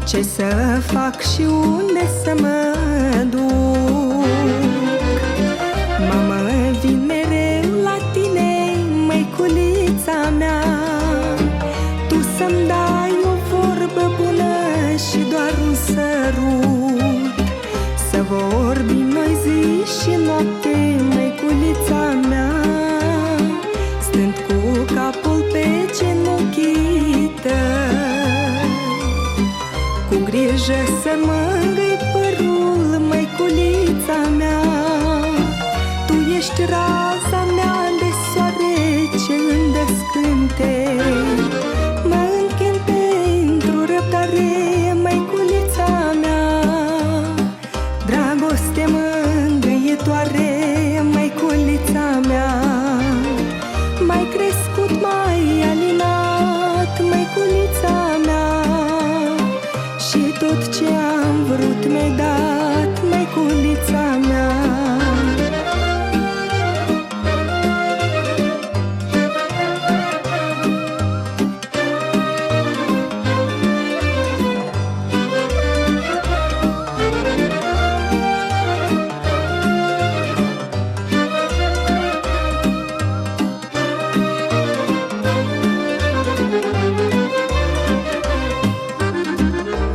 Ce să fac și unde să mă duc? Mama, vin mereu la tine, măiculița mea. Tu să-mi dai o vorbă bună și doar un sărut, să vorbim noi zi și noapte, măiculița mea, stând cu capul pe genunchii tăi. Cu grijă să mângâi părul, măiculița mea. Tu ești raza mea de soare ce îmi dă scântei. Mă închin pentru răbdare, măiculița mea. Dragoste mângâietoare, măiculița mea. M-ai crescut, m-ai alinat, măiculița mea. Și tot ce am vrut mi-ai dat, măiculița mea.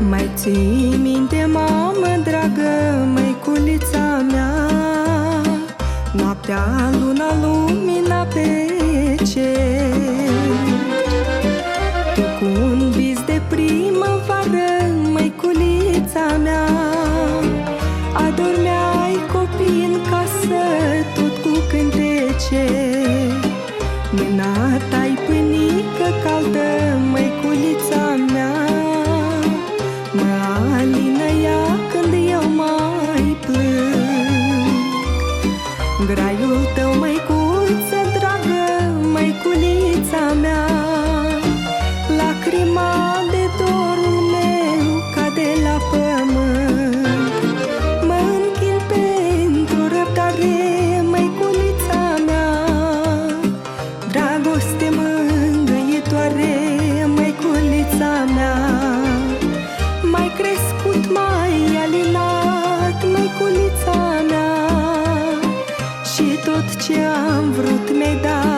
Mai ții minte, mamă dragă, măiculița mea, noaptea luna lumina pe cer. Tu cu un vis de primăvară, măiculița mea, adormeai copii în casă, tot cu cântece. Mâna ta-i pâinică caldă, măiculița mea. Mă alină ea când eu mai plâng. Graiul tău, măicuță dragă, măiculița mea. Lacrima de dorul meu cade la pământ. Mă închin pentru răbdare, măiculița mea. Dragoste mângâietoare, măiculița mea. M-ai crescut, m-ai alinat, măiculița mea. Și tot ce am vrut mi-ai dat.